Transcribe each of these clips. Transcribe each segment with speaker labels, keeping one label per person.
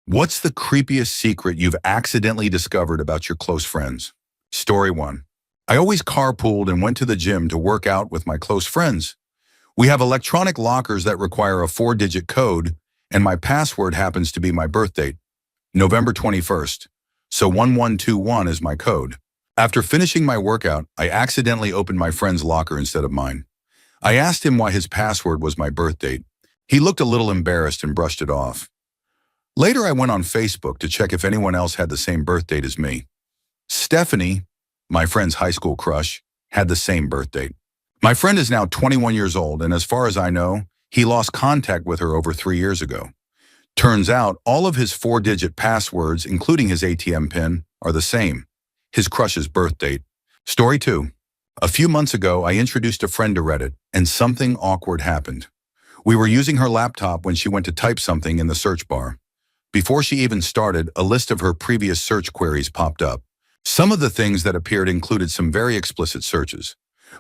Speaker 1: What's the creepiest secret you've accidentally discovered about your close friends? Story 1. I always carpooled and went to the gym to work out with my close friends. We have electronic lockers that require a 4-digit code, and my password happens to be my birth date, November 21st. So 1121 is my code. After finishing my workout, I accidentally opened my friend's locker instead of mine. I asked him why his password was my birth date. He looked a little embarrassed and brushed it off. Later, I went on Facebook to check if anyone else had the same birth date as me. Stephanie, my friend's high school crush, had the same birth date. My friend is now 21 years old, and as far as I know, he lost contact with her over 3 years ago. Turns out, all of his 4-digit passwords, including his ATM PIN, are the same. His crush's birth date. Story 2. A few months ago, I introduced a friend to Reddit, and something awkward happened. We were using her laptop when she went to type something in the search bar. Before she even started, a list of her previous search queries popped up. Some of the things that appeared included some very explicit searches.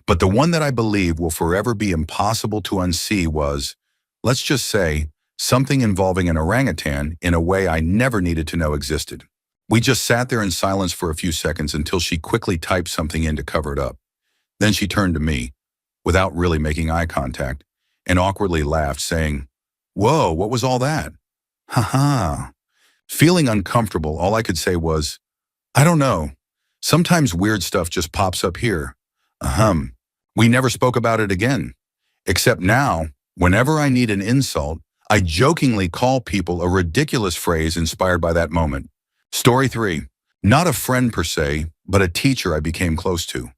Speaker 1: But the one that I believe will forever be impossible to unsee was, let's just say, something involving an orangutan in a way I never needed to know existed. We just sat there in silence for a few seconds until she quickly typed something in to cover it up. Then she turned to me, without really making eye contact, and awkwardly laughed, saying, "Whoa, what was all that?" Ha. Feeling uncomfortable, all I could say was, "I don't know. Sometimes weird stuff just pops up here." We never spoke about it again. Except now, whenever I need an insult, I jokingly call people a ridiculous phrase inspired by that moment. Story 3. Not a friend per se, but a teacher I became close to.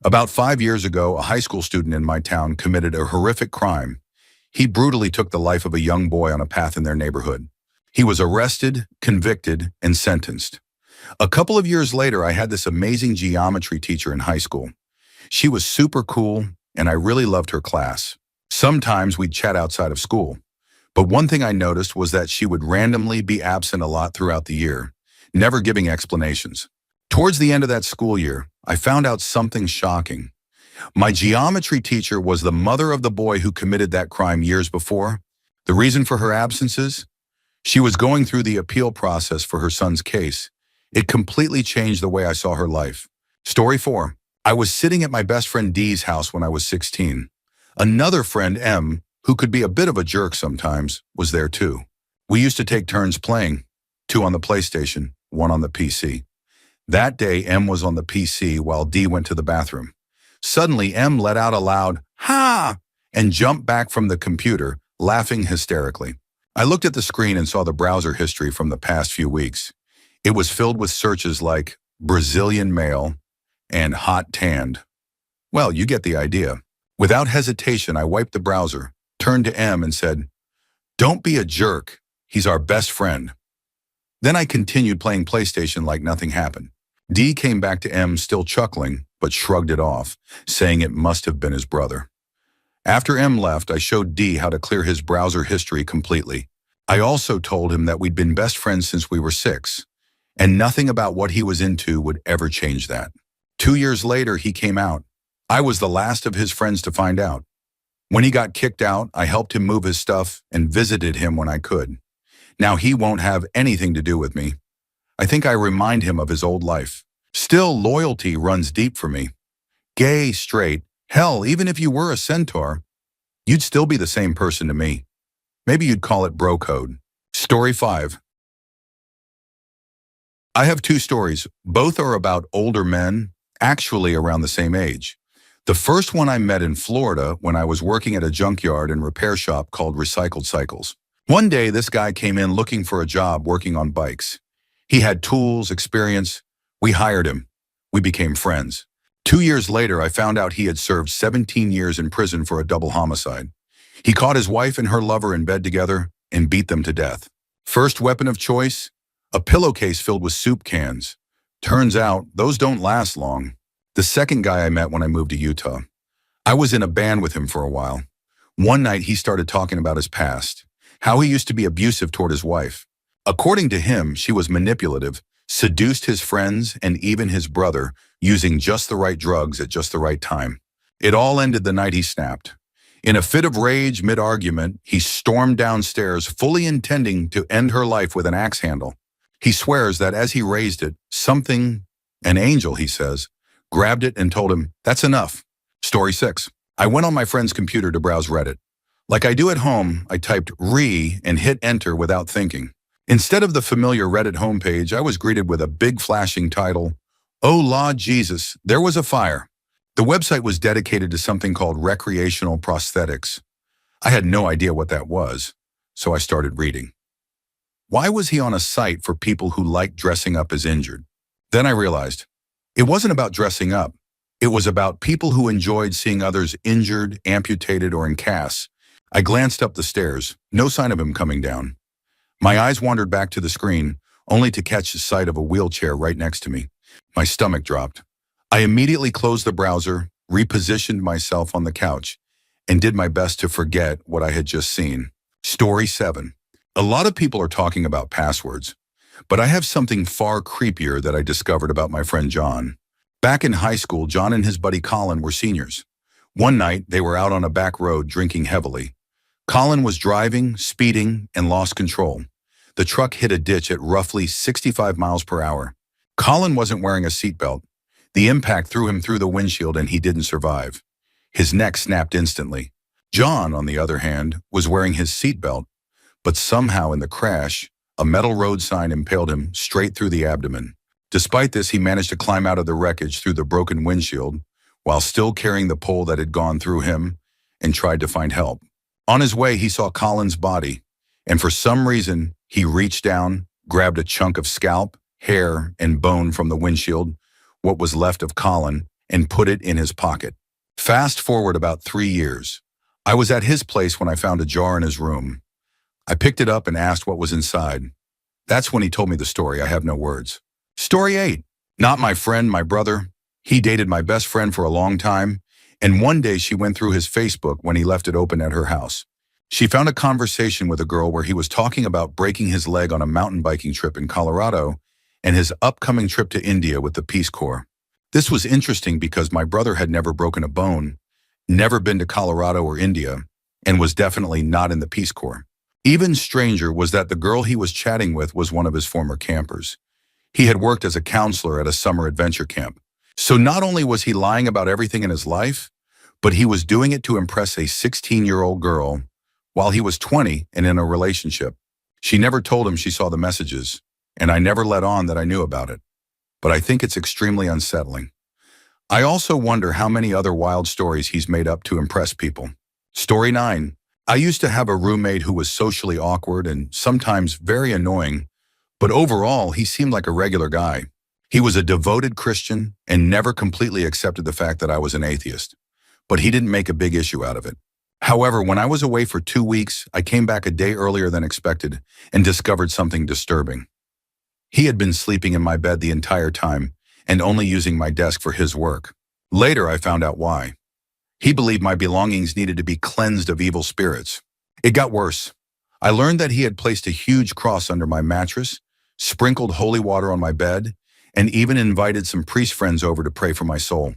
Speaker 1: About 5 years ago, a high school student in my town committed a horrific crime. He brutally took the life of a young boy on a path in their neighborhood. He was arrested, convicted, and sentenced. A couple of years later, I had this amazing geometry teacher in high school. She was super cool, and I really loved her class. Sometimes we'd chat outside of school. But one thing I noticed was that she would randomly be absent a lot throughout the year, never giving explanations. Towards the end of that school year, I found out something shocking. My geometry teacher was the mother of the boy who committed that crime years before. The reason for her absences? She was going through the appeal process for her son's case. It completely changed the way I saw her life. Story 4. I was sitting at my best friend Dee's house when I was 16. Another friend, M, who could be a bit of a jerk sometimes, was there too. We used to take turns playing, 2 on the PlayStation, 1 on the PC. That day, M was on the PC while D went to the bathroom. Suddenly, M let out a loud, "Ha!" and jumped back from the computer, laughing hysterically. I looked at the screen and saw the browser history from the past few weeks. It was filled with searches like Brazilian male and hot tanned. Well, you get the idea. Without hesitation, I wiped the browser, turned to M and said, "Don't be a jerk. He's our best friend." Then I continued playing PlayStation like nothing happened. D came back to M still chuckling, but shrugged it off, saying it must have been his brother. After M left, I showed D how to clear his browser history completely. I also told him that we'd been best friends since we were 6, and nothing about what he was into would ever change that. 2 years later, he came out. I was the last of his friends to find out. When he got kicked out, I helped him move his stuff and visited him when I could. Now he won't have anything to do with me. I think I remind him of his old life. Still, loyalty runs deep for me. Gay, straight, hell, even if you were a centaur, you'd still be the same person to me. Maybe you'd call it bro code. Story 5. I have 2 stories. Both are about older men, actually around the same age. The first one I met in Florida when I was working at a junkyard and repair shop called Recycled Cycles. One day, this guy came in looking for a job working on bikes. He had tools, experience. We hired him. We became friends. 2 years later, I found out he had served 17 years in prison for a double homicide. He caught his wife and her lover in bed together and beat them to death. First weapon of choice? A pillowcase filled with soup cans. Turns out, those don't last long. The second guy I met when I moved to Utah. I was in a band with him for a while. One night, he started talking about his past, how he used to be abusive toward his wife. According to him, she was manipulative, seduced his friends and even his brother, using just the right drugs at just the right time. It all ended the night he snapped. In a fit of rage mid-argument, he stormed downstairs, fully intending to end her life with an axe handle. He swears that as he raised it, something, an angel, he says, grabbed it and told him, "That's enough." Story 6. I went on my friend's computer to browse Reddit. Like I do at home, I typed "re" and hit enter without thinking. Instead of the familiar Reddit homepage, I was greeted with a big flashing title, "Oh Lord Jesus, there was a fire." The website was dedicated to something called recreational prosthetics. I had no idea what that was, so I started reading. Why was he on a site for people who liked dressing up as injured? Then I realized it wasn't about dressing up. It was about people who enjoyed seeing others injured, amputated, or in casts. I glanced up the stairs, no sign of him coming down. My eyes wandered back to the screen, only to catch the sight of a wheelchair right next to me. My stomach dropped. I immediately closed the browser, repositioned myself on the couch, and did my best to forget what I had just seen. Story 7. A lot of people are talking about passwords, but I have something far creepier that I discovered about my friend John. Back in high school, John and his buddy Colin were seniors. One night, they were out on a back road drinking heavily. Colin was driving, speeding, and lost control. The truck hit a ditch at roughly 65 miles per hour. Colin wasn't wearing a seatbelt. The impact threw him through the windshield and he didn't survive. His neck snapped instantly. John, on the other hand, was wearing his seatbelt, but somehow in the crash, a metal road sign impaled him straight through the abdomen. Despite this, he managed to climb out of the wreckage through the broken windshield while still carrying the pole that had gone through him and tried to find help. On his way, he saw Colin's body, and for some reason, he reached down, grabbed a chunk of scalp, hair, and bone from the windshield, what was left of Colin, and put it in his pocket. Fast forward about 3 years. I was at his place when I found a jar in his room. I picked it up and asked what was inside. That's when he told me the story. I have no words. Story 8. Not my friend, my brother. He dated my best friend for a long time, and one day she went through his Facebook when he left it open at her house. She found a conversation with a girl where he was talking about breaking his leg on a mountain biking trip in Colorado and his upcoming trip to India with the Peace Corps. This was interesting because my brother had never broken a bone, never been to Colorado or India, and was definitely not in the Peace Corps. Even stranger was that the girl he was chatting with was one of his former campers. He had worked as a counselor at a summer adventure camp. So not only was he lying about everything in his life, but he was doing it to impress a 16-year-old girl while he was 20 and in a relationship. She never told him she saw the messages, and I never let on that I knew about it. But I think it's extremely unsettling. I also wonder how many other wild stories he's made up to impress people. Story 9. I used to have a roommate who was socially awkward and sometimes very annoying, but overall he seemed like a regular guy. He was a devoted Christian and never completely accepted the fact that I was an atheist, but he didn't make a big issue out of it. However, when I was away for 2 weeks, I came back a day earlier than expected and discovered something disturbing. He had been sleeping in my bed the entire time and only using my desk for his work. Later, I found out why. He believed my belongings needed to be cleansed of evil spirits. It got worse. I learned that he had placed a huge cross under my mattress, sprinkled holy water on my bed, and even invited some priest friends over to pray for my soul.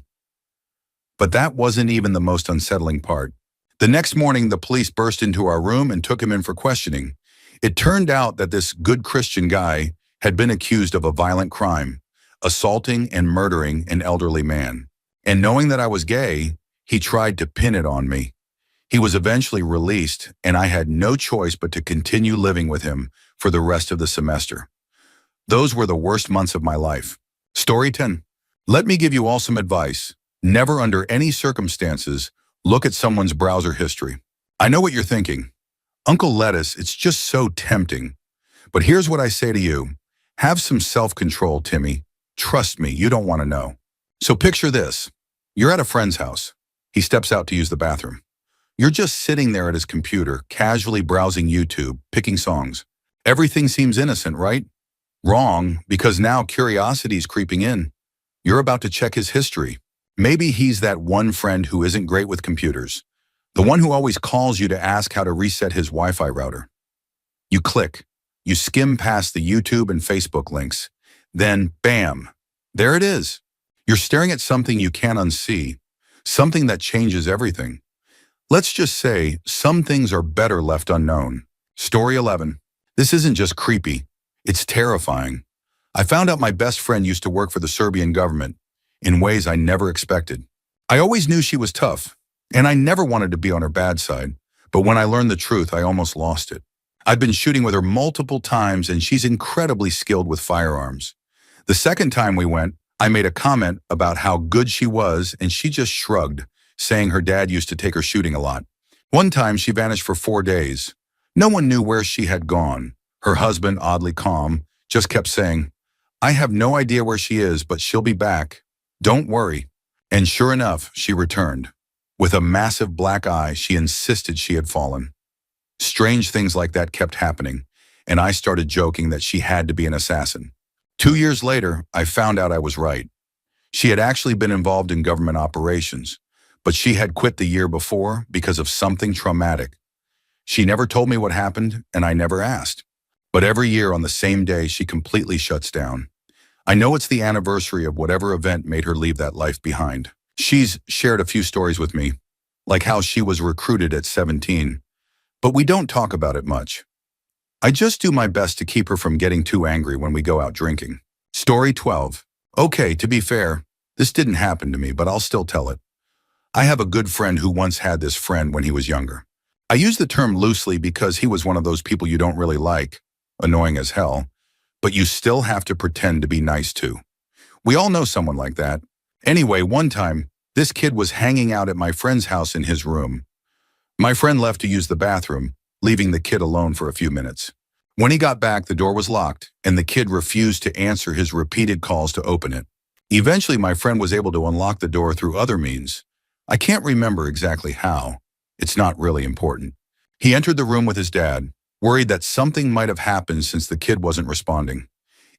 Speaker 1: But that wasn't even the most unsettling part. The next morning, the police burst into our room and took him in for questioning. It turned out that this good Christian guy had been accused of a violent crime, assaulting and murdering an elderly man. And knowing that I was gay, he tried to pin it on me. He was eventually released, and I had no choice but to continue living with him for the rest of the semester. Those were the worst months of my life. Story 10. Let me give you all some advice. Never under any circumstances look at someone's browser history. I know what you're thinking. Uncle Lettuce, it's just so tempting. But here's what I say to you. Have some self-control, Timmy. Trust me, you don't want to know. So picture this. You're at a friend's house. He steps out to use the bathroom. You're just sitting there at his computer, casually browsing YouTube, picking songs. Everything seems innocent, right? Wrong, because now curiosity's creeping in. You're about to check his history. Maybe he's that one friend who isn't great with computers. The one who always calls you to ask how to reset his Wi-Fi router. You click. You skim past the YouTube and Facebook links. Then, bam, there it is. You're staring at something you can't unsee, something that changes everything. Let's just say some things are better left unknown. Story 11. This isn't just creepy, it's terrifying. I found out my best friend used to work for the Serbian government in ways I never expected. I always knew she was tough, and I never wanted to be on her bad side, but when I learned the truth, I almost lost it. I've been shooting with her multiple times, and she's incredibly skilled with firearms. The second time we went, I made a comment about how good she was, and she just shrugged, saying her dad used to take her shooting a lot. One time, she vanished for 4 days. No one knew where she had gone. Her husband, oddly calm, just kept saying, "I have no idea where she is, but she'll be back. Don't worry." And sure enough, she returned. With a massive black eye, she insisted she had fallen. Strange things like that kept happening, and I started joking that she had to be an assassin. 2 years later, I found out I was right. She had actually been involved in government operations, but she had quit the year before because of something traumatic. She never told me what happened, and I never asked. But every year on the same day, she completely shuts down. I know it's the anniversary of whatever event made her leave that life behind. She's shared a few stories with me, like how she was recruited at 17, but we don't talk about it much. I just do my best to keep her from getting too angry when we go out drinking. Story 12. Okay, to be fair, this didn't happen to me, but I'll still tell it. I have a good friend who once had this friend when he was younger. I use the term loosely because he was one of those people you don't really like, annoying as hell, but you still have to pretend to be nice to. We all know someone like that. Anyway, one time, this kid was hanging out at my friend's house in his room. My friend left to use the bathroom, leaving the kid alone for a few minutes. When he got back, the door was locked, and the kid refused to answer his repeated calls to open it. Eventually, my friend was able to unlock the door through other means. I can't remember exactly how. It's not really important. He entered the room with his dad, worried that something might have happened since the kid wasn't responding.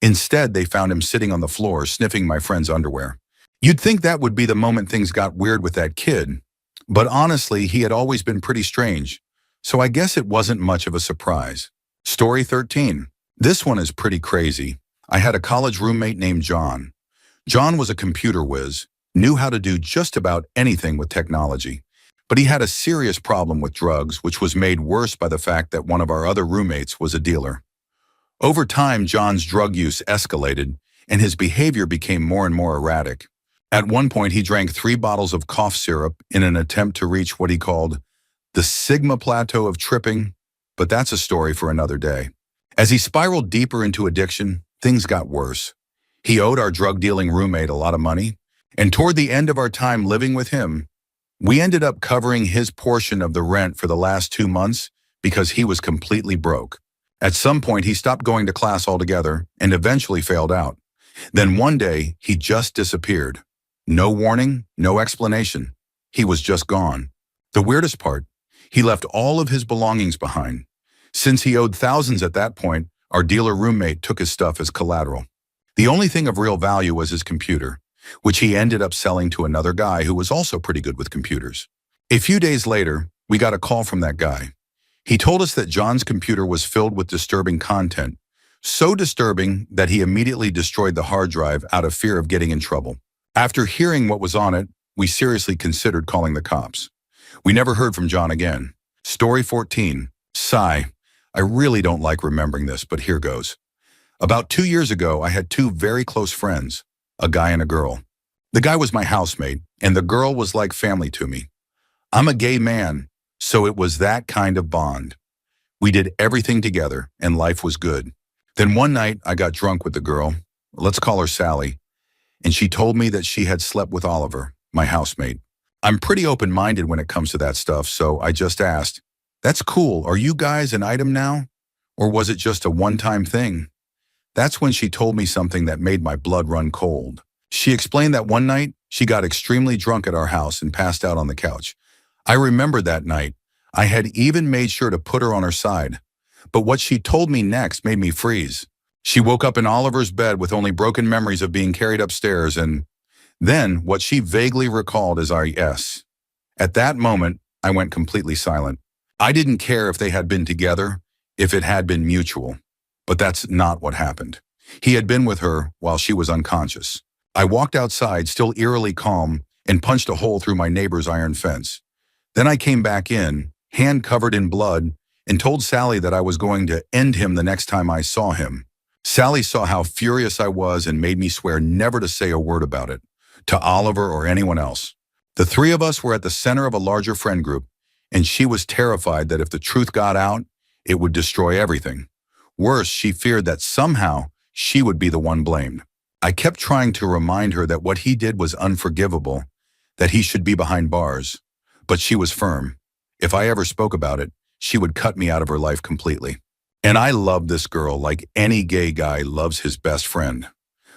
Speaker 1: Instead, they found him sitting on the floor, sniffing my friend's underwear. You'd think that would be the moment things got weird with that kid, but honestly, he had always been pretty strange, so I guess it wasn't much of a surprise. Story 13. This one is pretty crazy. I had a college roommate named John. John was a computer whiz, knew how to do just about anything with technology, but he had a serious problem with drugs, which was made worse by the fact that one of our other roommates was a dealer. Over time, John's drug use escalated, and his behavior became more and more erratic. At one point, he drank 3 bottles of cough syrup in an attempt to reach what he called the Sigma plateau of tripping, but that's a story for another day. As he spiraled deeper into addiction, things got worse. He owed our drug-dealing roommate a lot of money, and toward the end of our time living with him, we ended up covering his portion of the rent for the last 2 months because he was completely broke. At some point, he stopped going to class altogether and eventually failed out. Then one day, he just disappeared. No warning, no explanation. He was just gone. The weirdest part, he left all of his belongings behind. Since he owed thousands at that point, our dealer roommate took his stuff as collateral. The only thing of real value was his computer, which he ended up selling to another guy who was also pretty good with computers. A few days later, we got a call from that guy. He told us that John's computer was filled with disturbing content, so disturbing that he immediately destroyed the hard drive out of fear of getting in trouble. After hearing what was on it, we seriously considered calling the cops. We never heard from John again. Story 14. Sigh. I really don't like remembering this, but here goes. About 2 years ago, I had 2 very close friends, a guy and a girl. The guy was my housemate, and the girl was like family to me. I'm a gay man, so it was that kind of bond. We did everything together, and life was good. Then one night, I got drunk with the girl, let's call her Sally, and she told me that she had slept with Oliver, my housemate. I'm pretty open-minded when it comes to that stuff, so I just asked, "That's cool, are you guys an item now? Or was it just a one-time thing?" That's when she told me something that made my blood run cold. She explained that one night, she got extremely drunk at our house and passed out on the couch. I remember that night. I had even made sure to put her on her side. But what she told me next made me freeze. She woke up in Oliver's bed with only broken memories of being carried upstairs, and then what she vaguely recalled as our yes. At that moment, I went completely silent. I didn't care if they had been together, if it had been mutual. But that's not what happened. He had been with her while she was unconscious. I walked outside, still eerily calm, and punched a hole through my neighbor's iron fence. Then I came back in, hand covered in blood, and told Sally that I was going to end him the next time I saw him. Sally saw how furious I was and made me swear never to say a word about it, to Oliver or anyone else. The three of us were at the center of a larger friend group, and she was terrified that if the truth got out, it would destroy everything. Worse, she feared that somehow she would be the one blamed. I kept trying to remind her that what he did was unforgivable, that he should be behind bars. But she was firm. If I ever spoke about it, she would cut me out of her life completely. And I loved this girl like any gay guy loves his best friend.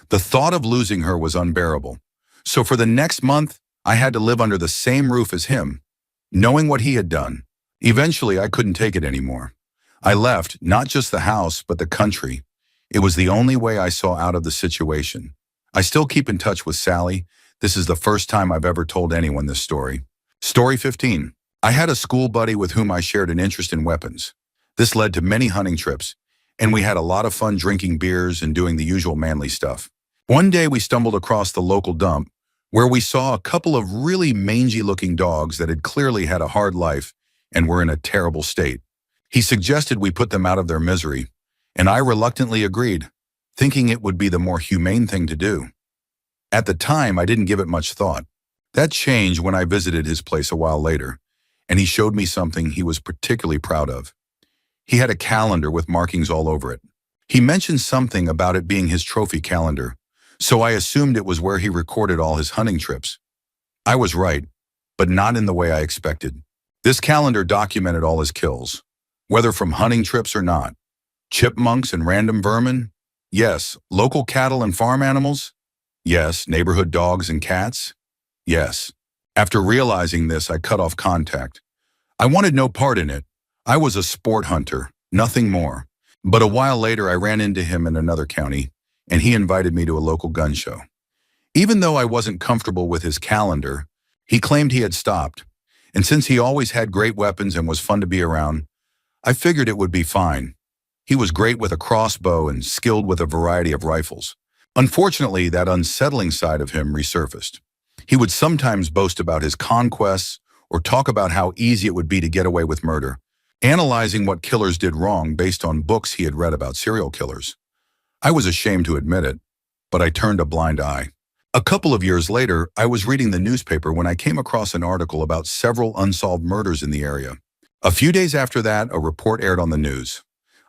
Speaker 1: The thought of losing her was unbearable. So for the next month, I had to live under the same roof as him, knowing what he had done. Eventually, I couldn't take it anymore. I left, not just the house, but the country. It was the only way I saw out of the situation. I still keep in touch with Sally. This is the first time I've ever told anyone this story. Story 15. I had a school buddy with whom I shared an interest in weapons. This led to many hunting trips, and we had a lot of fun drinking beers and doing the usual manly stuff. One day we stumbled across the local dump where we saw a couple of really mangy-looking dogs that had clearly had a hard life and were in a terrible state. He suggested we put them out of their misery, and I reluctantly agreed, thinking it would be the more humane thing to do. At the time, I didn't give it much thought. That changed when I visited his place a while later, and he showed me something he was particularly proud of. He had a calendar with markings all over it. He mentioned something about it being his trophy calendar, so I assumed it was where he recorded all his hunting trips. I was right, but not in the way I expected. This calendar documented all his kills, whether from hunting trips or not. Chipmunks and random vermin? Yes. Local cattle and farm animals? Yes. Neighborhood dogs and cats? Yes. After realizing this, I cut off contact. I wanted no part in it. I was a sport hunter, nothing more. But a while later, I ran into him in another county, and he invited me to a local gun show. Even though I wasn't comfortable with his calendar, he claimed he had stopped. And since he always had great weapons and was fun to be around, I figured it would be fine. He was great with a crossbow and skilled with a variety of rifles. Unfortunately, that unsettling side of him resurfaced. He would sometimes boast about his conquests or talk about how easy it would be to get away with murder, analyzing what killers did wrong based on books he had read about serial killers. I was ashamed to admit it, but I turned a blind eye. A couple of years later, I was reading the newspaper when I came across an article about several unsolved murders in the area. A few days after that, a report aired on the news.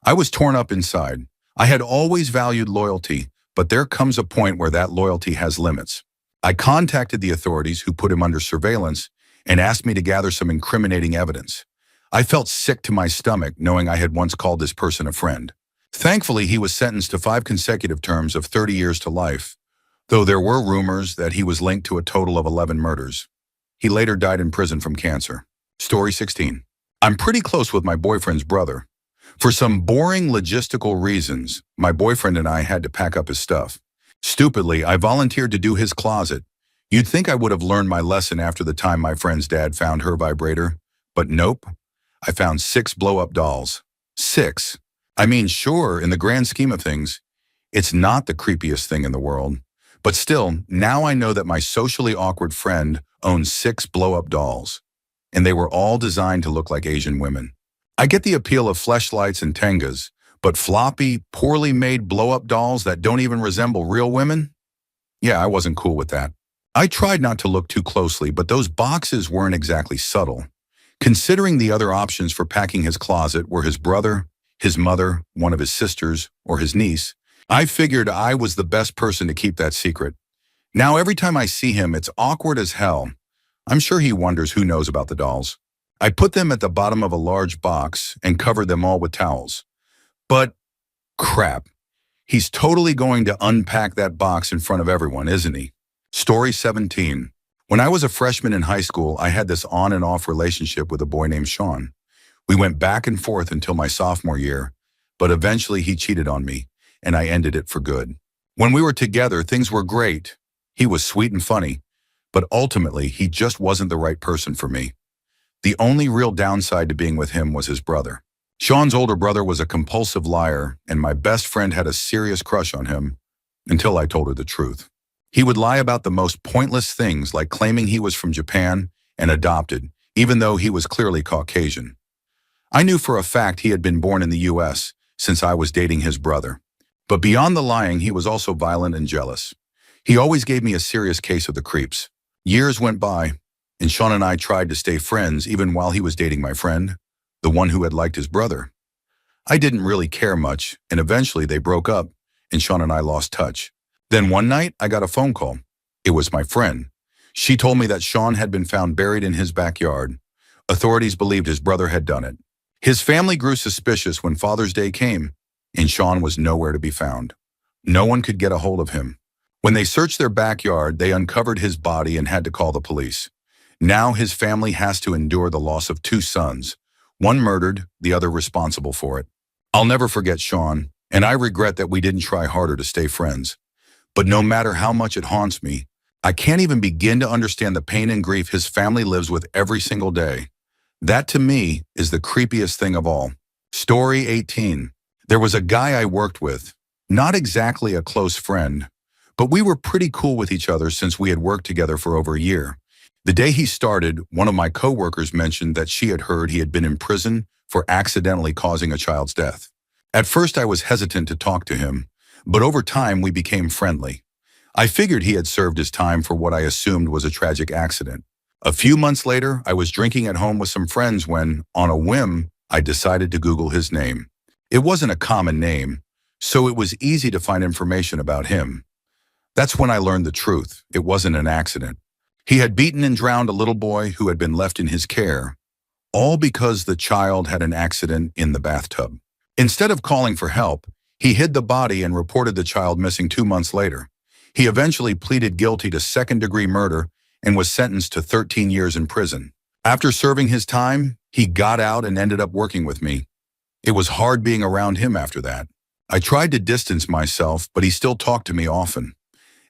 Speaker 1: I was torn up inside. I had always valued loyalty, but there comes a point where that loyalty has limits. I contacted the authorities who put him under surveillance and asked me to gather some incriminating evidence. I felt sick to my stomach knowing I had once called this person a friend. Thankfully, he was sentenced to 5 consecutive terms of 30 years to life, though there were rumors that he was linked to a total of 11 murders. He later died in prison from cancer. Story 16. I'm pretty close with my boyfriend's brother. For some boring logistical reasons, my boyfriend and I had to pack up his stuff. Stupidly, I volunteered to do his closet. You'd think I would have learned my lesson after the time my friend's dad found her vibrator, but nope. I found 6 blow-up dolls. 6. I mean, sure, in the grand scheme of things, it's not the creepiest thing in the world. But still, now I know that my socially awkward friend owns 6 blow-up dolls, and they were all designed to look like Asian women. I get the appeal of fleshlights and tengas, but floppy, poorly made blow-up dolls that don't even resemble real women? Yeah, I wasn't cool with that. I tried not to look too closely, but those boxes weren't exactly subtle. Considering the other options for packing his closet were his brother, his mother, one of his sisters, or his niece, I figured I was the best person to keep that secret. Now every time I see him, it's awkward as hell. I'm sure he wonders who knows about the dolls. I put them at the bottom of a large box and covered them all with towels. But crap, he's totally going to unpack that box in front of everyone, isn't he? Story 17. When I was a freshman in high school, I had this on and off relationship with a boy named Sean. We went back and forth until my sophomore year, but eventually he cheated on me, and I ended it for good. When we were together, things were great. He was sweet and funny, but ultimately, he just wasn't the right person for me. The only real downside to being with him was his brother. Sean's older brother was a compulsive liar, and my best friend had a serious crush on him until I told her the truth. He would lie about the most pointless things, like claiming he was from Japan and adopted, even though he was clearly Caucasian. I knew for a fact he had been born in the US, since I was dating his brother. But beyond the lying, he was also violent and jealous. He always gave me a serious case of the creeps. Years went by, and Sean and I tried to stay friends even while he was dating my friend, the one who had liked his brother. I didn't really care much, and eventually they broke up, and Sean and I lost touch. Then one night, I got a phone call. It was my friend. She told me that Sean had been found buried in his backyard. Authorities believed his brother had done it. His family grew suspicious when Father's Day came, and Sean was nowhere to be found. No one could get a hold of him. When they searched their backyard, they uncovered his body and had to call the police. Now his family has to endure the loss of two sons, one murdered, the other responsible for it. I'll never forget Sean, and I regret that we didn't try harder to stay friends. But no matter how much it haunts me, I can't even begin to understand the pain and grief his family lives with every single day. That, to me, is the creepiest thing of all. Story 18. There was a guy I worked with, not exactly a close friend, but we were pretty cool with each other since we had worked together for over a year. The day he started, one of my coworkers mentioned that she had heard he had been in prison for accidentally causing a child's death. At first, I was hesitant to talk to him, but over time we became friendly. I figured he had served his time for what I assumed was a tragic accident. A few months later, I was drinking at home with some friends when, on a whim, I decided to Google his name. It wasn't a common name, so it was easy to find information about him. That's when I learned the truth. It wasn't an accident. He had beaten and drowned a little boy who had been left in his care, all because the child had an accident in the bathtub. Instead of calling for help, he hid the body and reported the child missing 2 months later. He eventually pleaded guilty to second-degree murder and was sentenced to 13 years in prison. After serving his time, he got out and ended up working with me. It was hard being around him after that. I tried to distance myself, but he still talked to me often.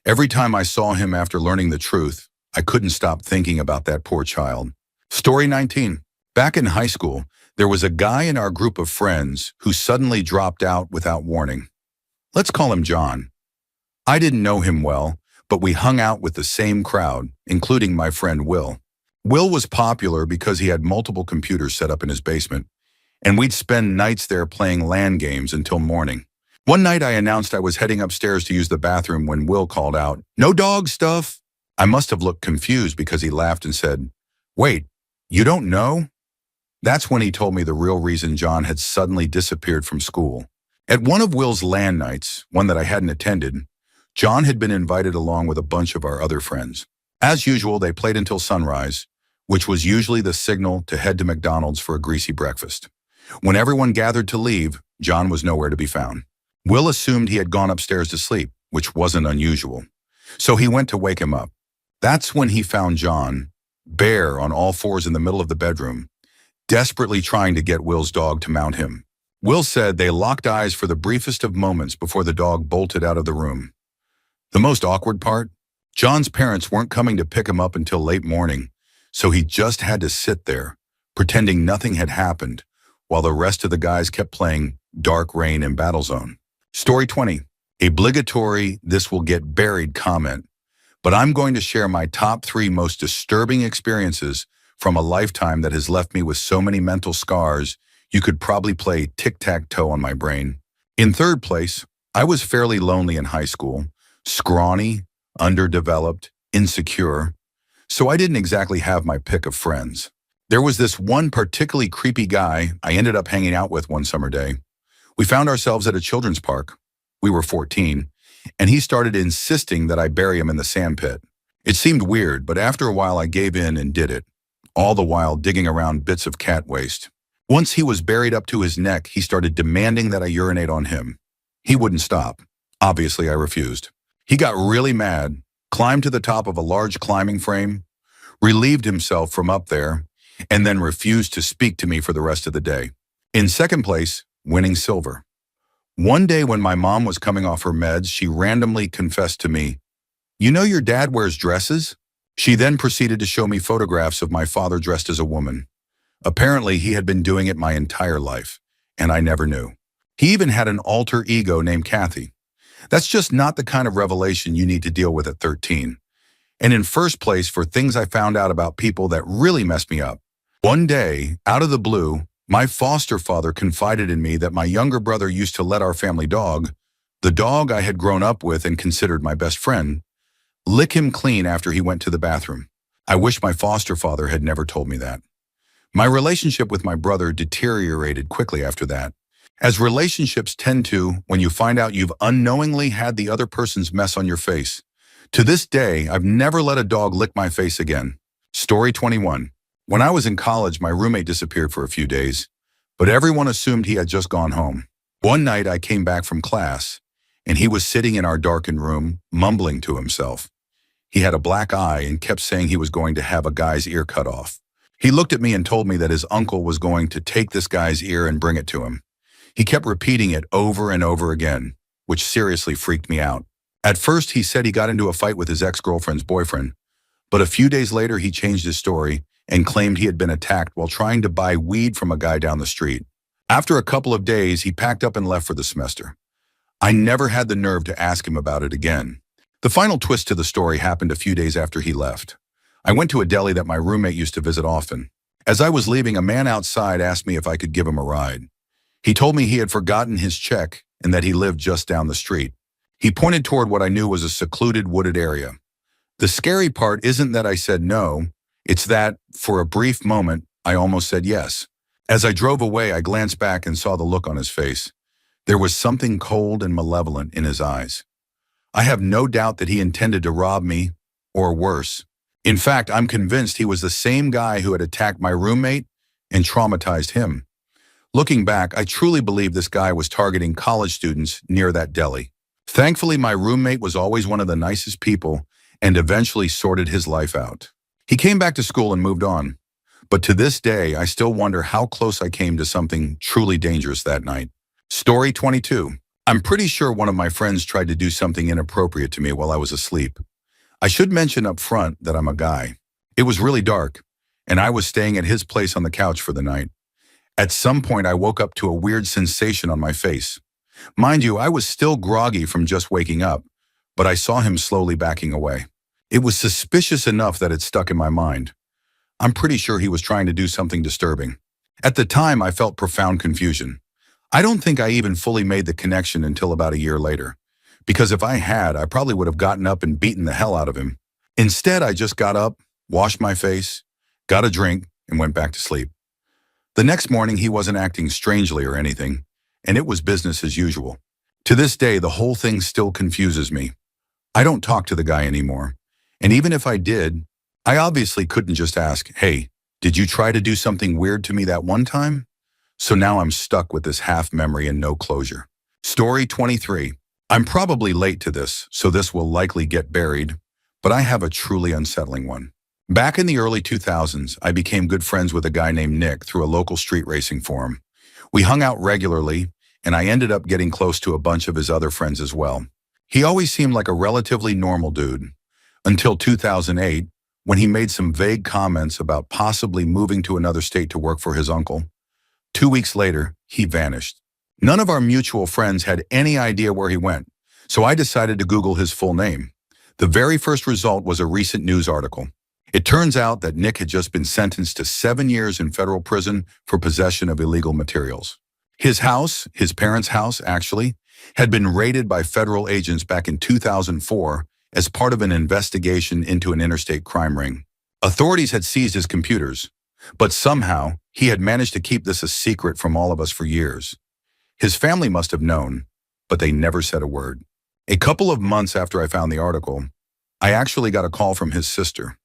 Speaker 1: Every time I saw him after learning the truth, I couldn't stop thinking about that poor child. Story 19. Back in high school, there was a guy in our group of friends who suddenly dropped out without warning. Let's call him John. I didn't know him well, but we hung out with the same crowd, including my friend Will. Will was popular because he had multiple computers set up in his basement, and we'd spend nights there playing LAN games until morning. One night I announced I was heading upstairs to use the bathroom when Will called out, "No dog stuff." I must have looked confused because he laughed and said, "Wait, you don't know?" That's when he told me the real reason John had suddenly disappeared from school. At one of Will's LAN nights, one that I hadn't attended, John had been invited along with a bunch of our other friends. As usual, they played until sunrise, which was usually the signal to head to McDonald's for a greasy breakfast. When everyone gathered to leave, John was nowhere to be found. Will assumed he had gone upstairs to sleep, which wasn't unusual. So he went to wake him up. That's when he found John, bare on all fours in the middle of the bedroom, desperately trying to get Will's dog to mount him. Will said they locked eyes for the briefest of moments before the dog bolted out of the room. The most awkward part? John's parents weren't coming to pick him up until late morning, so he just had to sit there, pretending nothing had happened, while the rest of the guys kept playing Dark Rain and Battlezone. Story 20. Obligatory "this will get buried" comment, but I'm going to share my top 3 most disturbing experiences from a lifetime that has left me with so many mental scars you could probably play tic-tac-toe on my brain. In third place, I was fairly lonely in high school, scrawny, underdeveloped, insecure, so I didn't exactly have my pick of friends. There was this one particularly creepy guy I ended up hanging out with one summer day. We found ourselves at a children's park. We were 14, and he started insisting that I bury him in the sandpit. It seemed weird, but after a while I gave in and did it, all the while digging around bits of cat waste. Once he was buried up to his neck, he started demanding that I urinate on him. He wouldn't stop. Obviously, I refused. He got really mad, climbed to the top of a large climbing frame, relieved himself from up there, and then refused to speak to me for the rest of the day. In second place, winning silver. One day when my mom was coming off her meds, she randomly confessed to me, "You know your dad wears dresses?" She then proceeded to show me photographs of my father dressed as a woman. Apparently, he had been doing it my entire life, and I never knew. He even had an alter ego named Kathy. That's just not the kind of revelation you need to deal with at 13. And in first place, for things I found out about people that really messed me up, One day, out of the blue, my foster father confided in me that my younger brother used to let our family dog, the dog I had grown up with and considered my best friend, lick him clean after he went to the bathroom. I wish my foster father had never told me that. My relationship with my brother deteriorated quickly after that, as relationships tend to when you find out you've unknowingly had the other person's mess on your face. To this day, I've never let a dog lick my face again. Story 21. When I was in college, my roommate disappeared for a few days, but everyone assumed he had just gone home. One night I came back from class, and he was sitting in our darkened room, mumbling to himself. He had a black eye and kept saying he was going to have a guy's ear cut off. He looked at me and told me that his uncle was going to take this guy's ear and bring it to him. He kept repeating it over and over again, which seriously freaked me out. At first, he said he got into a fight with his ex-girlfriend's boyfriend, but a few days later he changed his story and claimed he had been attacked while trying to buy weed from a guy down the street. After a couple of days, he packed up and left for the semester. I never had the nerve to ask him about it again. The final twist to the story happened a few days after he left. I went to a deli that my roommate used to visit often. As I was leaving, a man outside asked me if I could give him a ride. He told me he had forgotten his check and that he lived just down the street. He pointed toward what I knew was a secluded wooded area. The scary part isn't that I said no, it's that, for a brief moment, I almost said yes. As I drove away, I glanced back and saw the look on his face. There was something cold and malevolent in his eyes. I have no doubt that he intended to rob me, or worse. In fact, I'm convinced he was the same guy who had attacked my roommate and traumatized him. Looking back, I truly believe this guy was targeting college students near that deli. Thankfully, my roommate was always one of the nicest people and eventually sorted his life out. He came back to school and moved on. But to this day, I still wonder how close I came to something truly dangerous that night. Story 22. I'm pretty sure one of my friends tried to do something inappropriate to me while I was asleep. I should mention up front that I'm a guy. It was really dark, and I was staying at his place on the couch for the night. At some point, I woke up to a weird sensation on my face. Mind you, I was still groggy from just waking up, but I saw him slowly backing away. It was suspicious enough that it stuck in my mind. I'm pretty sure he was trying to do something disturbing. At the time, I felt profound confusion. I don't think I even fully made the connection until about a year later, because if I had, I probably would have gotten up and beaten the hell out of him. Instead, I just got up, washed my face, got a drink, and went back to sleep. The next morning, he wasn't acting strangely or anything, and it was business as usual. To this day, the whole thing still confuses me. I don't talk to the guy anymore, and even if I did, I obviously couldn't just ask, "Hey, did you try to do something weird to me that one time?" So now I'm stuck with this half memory and no closure. Story 23. I'm probably late to this, so this will likely get buried, but I have a truly unsettling one. Back in the early 2000s, I became good friends with a guy named Nick through a local street racing forum. We hung out regularly, and I ended up getting close to a bunch of his other friends as well. He always seemed like a relatively normal dude, until 2008, when he made some vague comments about possibly moving to another state to work for his uncle. 2 weeks later, he vanished. None of our mutual friends had any idea where he went, so I decided to Google his full name. The very first result was a recent news article. It turns out that Nick had just been sentenced to 7 years in federal prison for possession of illegal materials. His house, his parents' house actually, had been raided by federal agents back in 2004 as part of an investigation into an interstate crime ring. Authorities had seized his computers, but somehow he had managed to keep this a secret from all of us for years. His family must have known, but they never said a word. A couple of months after I found the article, I actually got a call from his sister.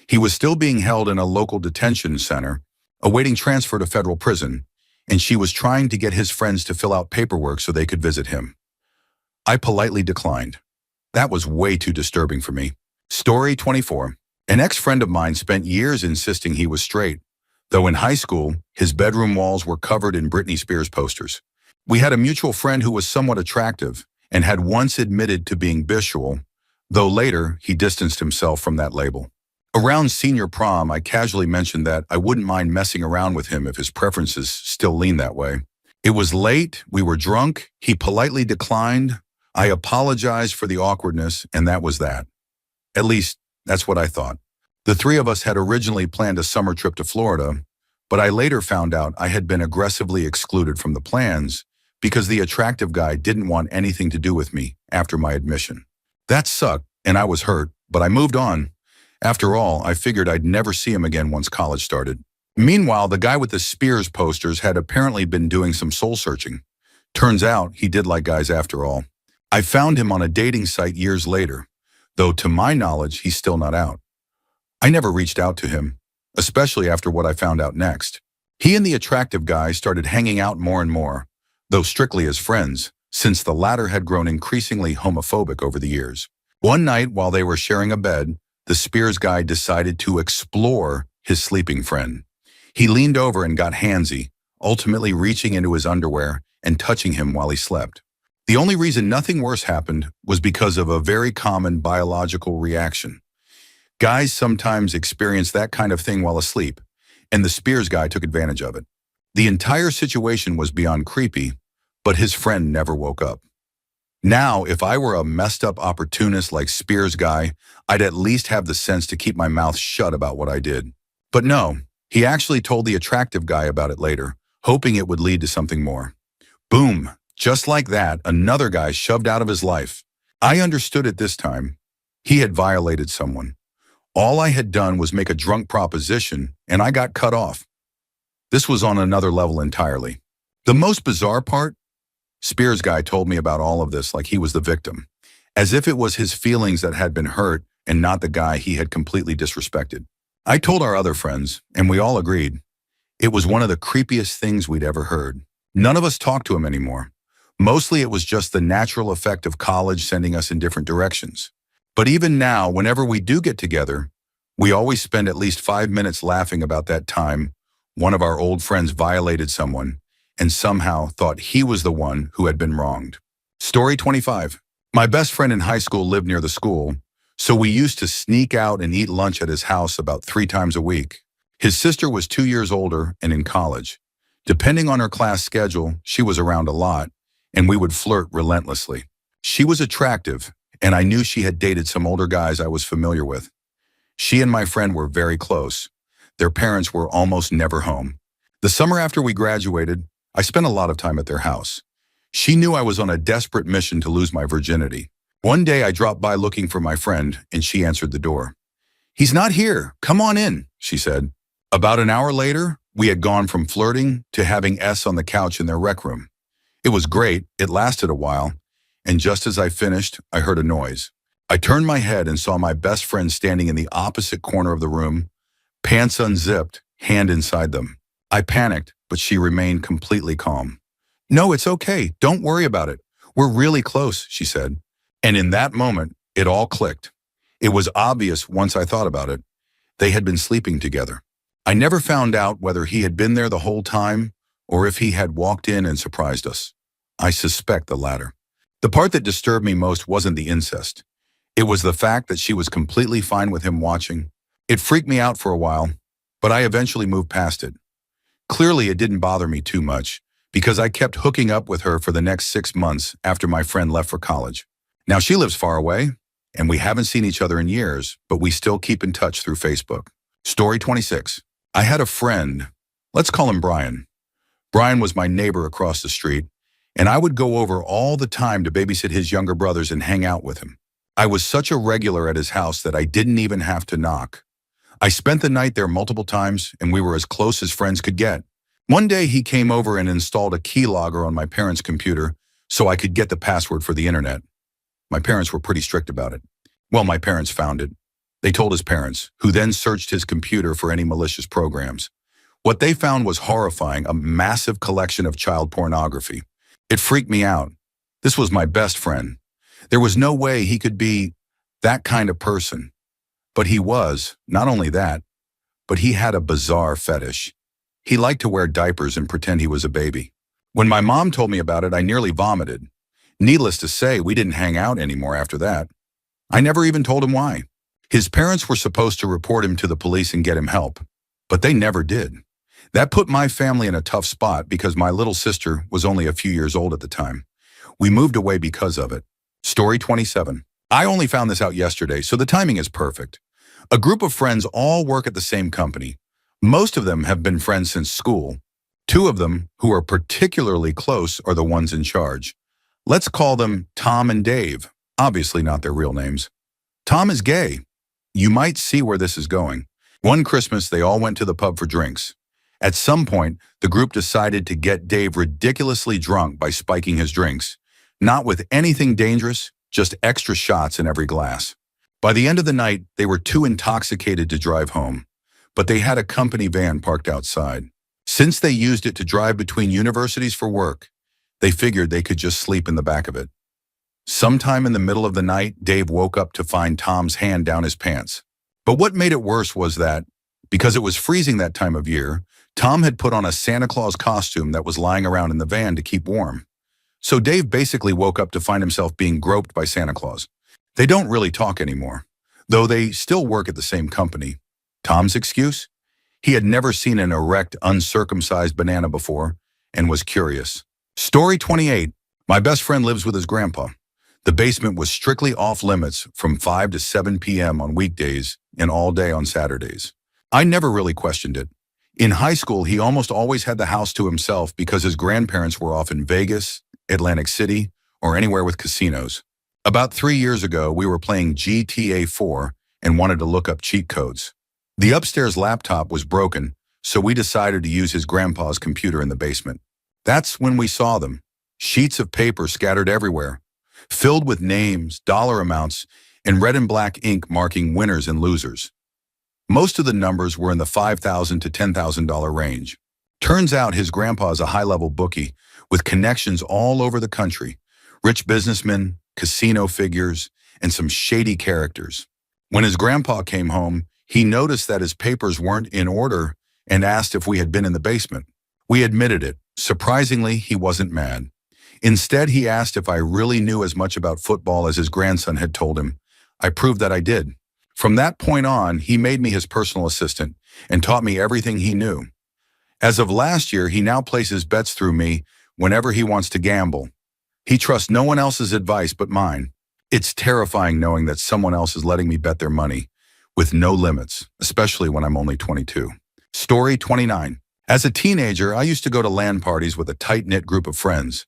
Speaker 1: He was still being held in a local detention center, awaiting transfer to federal prison, and she was trying to get his friends to fill out paperwork so they could visit him. I politely declined. That was way too disturbing for me. Story 24. An ex-friend of mine spent years insisting he was straight, though in high school, his bedroom walls were covered in Britney Spears posters. We had a mutual friend who was somewhat attractive and had once admitted to being bisexual, though later he distanced himself from that label. Around senior prom, I casually mentioned that I wouldn't mind messing around with him if his preferences still leaned that way. It was late, we were drunk, he politely declined, I apologized for the awkwardness, and that was that. At least, that's what I thought. The three of us had originally planned a summer trip to Florida, but I later found out I had been aggressively excluded from the plans because the attractive guy didn't want anything to do with me after my admission. That sucked, and I was hurt, but I moved on. After all, I figured I'd never see him again once college started. Meanwhile, the guy with the Spears posters had apparently been doing some soul-searching. Turns out he did like guys after all. I found him on a dating site years later, though to my knowledge, he's still not out. I never reached out to him, especially after what I found out next. He and the attractive guy started hanging out more and more, though strictly as friends, since the latter had grown increasingly homophobic over the years. One night, while they were sharing a bed, the Spears guy decided to explore his sleeping friend. He leaned over and got handsy, ultimately reaching into his underwear and touching him while he slept. The only reason nothing worse happened was because of a very common biological reaction. Guys sometimes experience that kind of thing while asleep, and the Spears guy took advantage of it. The entire situation was beyond creepy, but his friend never woke up. Now, if I were a messed up opportunist like Spears guy, I'd at least have the sense to keep my mouth shut about what I did. But no, he actually told the attractive guy about it later, hoping it would lead to something more. Boom, just like that, another guy shoved out of his life. I understood it this time. He had violated someone. All I had done was make a drunk proposition, and I got cut off. This was on another level entirely. The most bizarre part? Spears guy told me about all of this like he was the victim, as if it was his feelings that had been hurt and not the guy he had completely disrespected. I told our other friends, and we all agreed. It was one of the creepiest things we'd ever heard. None of us talked to him anymore. Mostly it was just the natural effect of college sending us in different directions. But even now, whenever we do get together, we always spend at least 5 minutes laughing about that time one of our old friends violated someone and somehow thought he was the one who had been wronged. Story 25. My best friend in high school lived near the school, so we used to sneak out and eat lunch at his house about 3 times a week. His sister was 2 years older and in college. Depending on her class schedule, she was around a lot, and we would flirt relentlessly. She was attractive, and I knew she had dated some older guys I was familiar with. She and my friend were very close. Their parents were almost never home. The summer after we graduated, I spent a lot of time at their house. She knew I was on a desperate mission to lose my virginity. One day I dropped by looking for my friend, and she answered the door. "He's not here. Come on in," she said. About an hour later, we had gone from flirting to having S on the couch in their rec room. It was great, it lasted a while, and just as I finished, I heard a noise. I turned my head and saw my best friend standing in the opposite corner of the room, pants unzipped, hand inside them. I panicked, but she remained completely calm. "No, it's okay. Don't worry about it. We're really close," she said. And in that moment, it all clicked. It was obvious once I thought about it. They had been sleeping together. I never found out whether he had been there the whole time or if he had walked in and surprised us. I suspect the latter. The part that disturbed me most wasn't the incest. It was the fact that she was completely fine with him watching. It freaked me out for a while, but I eventually moved past it. Clearly, it didn't bother me too much because I kept hooking up with her for the next 6 months after my friend left for college. Now she lives far away, and we haven't seen each other in years, but we still keep in touch through Facebook. Story 26. I had a friend, let's call him Brian. Brian was my neighbor across the street, and I would go over all the time to babysit his younger brothers and hang out with him. I was such a regular at his house that I didn't even have to knock. I spent the night there multiple times, and we were as close as friends could get. One day he came over and installed a keylogger on my parents' computer so I could get the password for the internet. My parents were pretty strict about it. Well, my parents found it. They told his parents, who then searched his computer for any malicious programs. What they found was horrifying, a massive collection of child pornography. It freaked me out. This was my best friend. There was no way he could be that kind of person. But he was, not only that, but he had a bizarre fetish. He liked to wear diapers and pretend he was a baby. When my mom told me about it, I nearly vomited. Needless to say, we didn't hang out anymore after that. I never even told him why. His parents were supposed to report him to the police and get him help, but they never did. That put my family in a tough spot because my little sister was only a few years old at the time. We moved away because of it. Story 27. I only found this out yesterday, so the timing is perfect. A group of friends all work at the same company. Most of them have been friends since school. Two of them, who are particularly close, are the ones in charge. Let's call them Tom and Dave, obviously not their real names. Tom is gay. You might see where this is going. One Christmas, they all went to the pub for drinks. At some point, the group decided to get Dave ridiculously drunk by spiking his drinks. Not with anything dangerous, just extra shots in every glass. By the end of the night, they were too intoxicated to drive home, but they had a company van parked outside. Since they used it to drive between universities for work, they figured they could just sleep in the back of it. Sometime in the middle of the night, Dave woke up to find Tom's hand down his pants. But what made it worse was that, because it was freezing that time of year, Tom had put on a Santa Claus costume that was lying around in the van to keep warm. So Dave basically woke up to find himself being groped by Santa Claus. They don't really talk anymore, though they still work at the same company. Tom's excuse? He had never seen an erect, uncircumcised banana before and was curious. Story 28. My best friend lives with his grandpa. The basement was strictly off limits from 5 to 7 p.m. on weekdays and all day on Saturdays. I never really questioned it. In high school, he almost always had the house to himself because his grandparents were off in Vegas, Atlantic City, or anywhere with casinos. About 3 years ago, we were playing GTA 4 and wanted to look up cheat codes. The upstairs laptop was broken, so we decided to use his grandpa's computer in the basement. That's when we saw them. Sheets of paper scattered everywhere, filled with names, dollar amounts, and red and black ink marking winners and losers. Most of the numbers were in the $5,000 to $10,000 range. Turns out his grandpa is a high-level bookie with connections all over the country, rich businessmen, casino figures, and some shady characters. When his grandpa came home, he noticed that his papers weren't in order and asked if we had been in the basement. We admitted it. Surprisingly, he wasn't mad. Instead, he asked if I really knew as much about football as his grandson had told him. I proved that I did. From that point on, he made me his personal assistant and taught me everything he knew. As of last year, he now places bets through me whenever he wants to gamble. He trusts no one else's advice but mine. It's terrifying knowing that someone else is letting me bet their money with no limits, especially when I'm only 22. Story 29. As a teenager, I used to go to LAN parties with a tight-knit group of friends.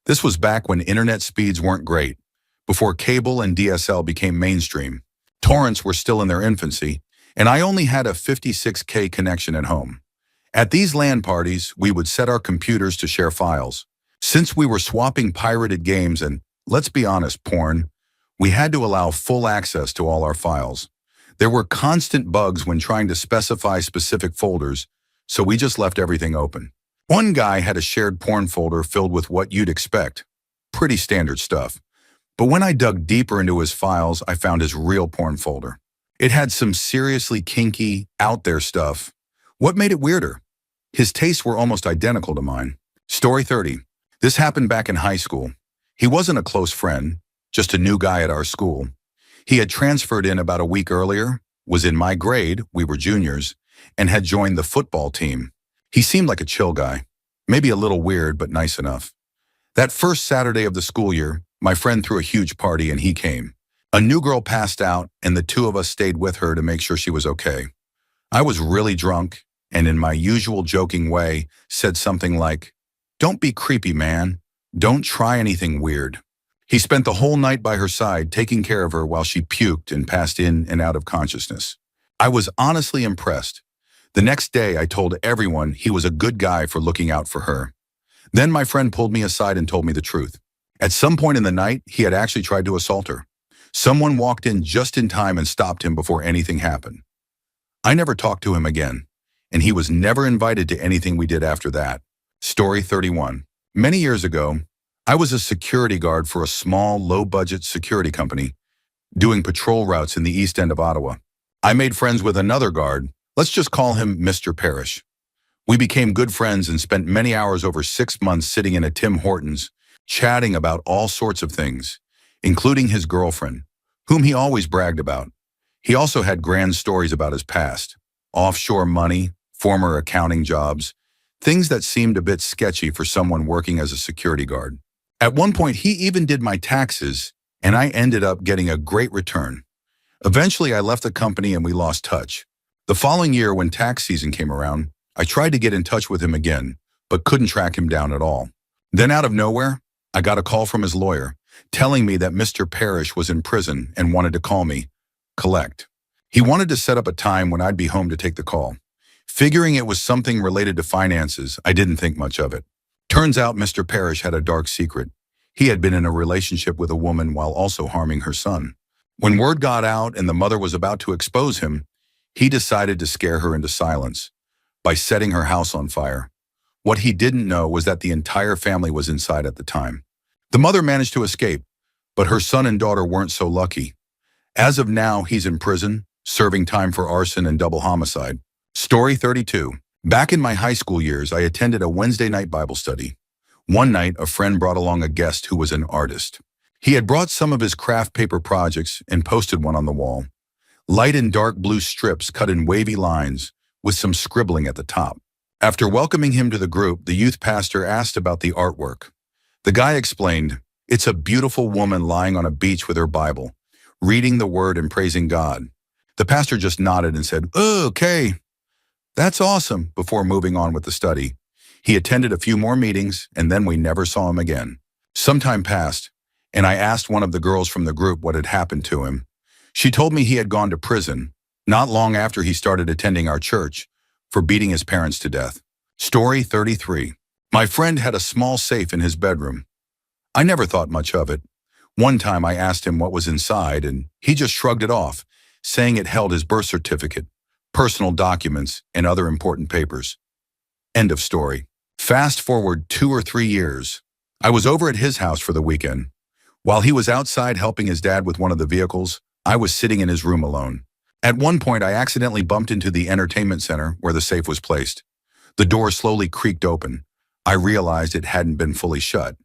Speaker 1: This was back when internet speeds weren't great, before cable and DSL became mainstream. Torrents were still in their infancy, and I only had a 56K connection at home. At these LAN parties, we would set our computers to share files. Since we were swapping pirated games and, let's be honest, porn, we had to allow full access to all our files. There were constant bugs when trying to specify specific folders, so we just left everything open. One guy had a shared porn folder filled with what you'd expect. Pretty standard stuff. But when I dug deeper into his files, I found his real porn folder. It had some seriously kinky, out there stuff. What made it weirder? His tastes were almost identical to mine. Story 30. This happened back in high school. He wasn't a close friend, just a new guy at our school. He had transferred in about a week earlier, was in my grade, we were juniors, and had joined the football team. He seemed like a chill guy, maybe a little weird, but nice enough. That first Saturday of the school year, my friend threw a huge party and he came. A new girl passed out and the two of us stayed with her to make sure she was okay. I was really drunk and in my usual joking way said something like, "Don't be creepy, man. Don't try anything weird." He spent the whole night by her side, taking care of her while she puked and passed in and out of consciousness. I was honestly impressed. The next day, I told everyone he was a good guy for looking out for her. Then my friend pulled me aside and told me the truth. At some point in the night, he had actually tried to assault her. Someone walked in just in time and stopped him before anything happened. I never talked to him again, and he was never invited to anything we did after that. Story 31. Many years ago, I was a security guard for a small, low-budget security company doing patrol routes in the East End of Ottawa. I made friends with another guard. Let's just call him Mr. Parrish. We became good friends and spent many hours over 6 months sitting in a Tim Hortons, chatting about all sorts of things, including his girlfriend, whom he always bragged about. He also had grand stories about his past, offshore money, former accounting jobs, things that seemed a bit sketchy for someone working as a security guard. At one point, he even did my taxes, and I ended up getting a great return. Eventually, I left the company and we lost touch. The following year, when tax season came around, I tried to get in touch with him again, but couldn't track him down at all. Then out of nowhere, I got a call from his lawyer, telling me that Mr. Parrish was in prison and wanted to call me, collect. He wanted to set up a time when I'd be home to take the call. Figuring it was something related to finances, I didn't think much of it. Turns out Mr. Parrish had a dark secret. He had been in a relationship with a woman while also harming her son. When word got out and the mother was about to expose him, he decided to scare her into silence by setting her house on fire. What he didn't know was that the entire family was inside at the time. The mother managed to escape, but her son and daughter weren't so lucky. As of now, he's in prison, serving time for arson and double homicide. Story 32. Back in my high school years, I attended a Wednesday night Bible study. One night, a friend brought along a guest who was an artist. He had brought some of his craft paper projects and posted one on the wall. Light and dark blue strips cut in wavy lines with some scribbling at the top. After welcoming him to the group, the youth pastor asked about the artwork. The guy explained, "It's a beautiful woman lying on a beach with her Bible, reading the word and praising God." The pastor just nodded and said, "Oh, okay, that's awesome," before moving on with the study. He attended a few more meetings, and then we never saw him again. Some time passed, and I asked one of the girls from the group what had happened to him. She told me he had gone to prison, not long after he started attending our church, for beating his parents to death. Story 33. My friend had a small safe in his bedroom. I never thought much of it. One time I asked him what was inside, and he just shrugged it off, saying it held his birth certificate, personal documents, and other important papers. End of story. Fast forward 2 or 3 years. I was over at his house for the weekend. While he was outside helping his dad with one of the vehicles, I was sitting in his room alone. At one point, I accidentally bumped into the entertainment center where the safe was placed. The door slowly creaked open. I realized it hadn't been fully shut.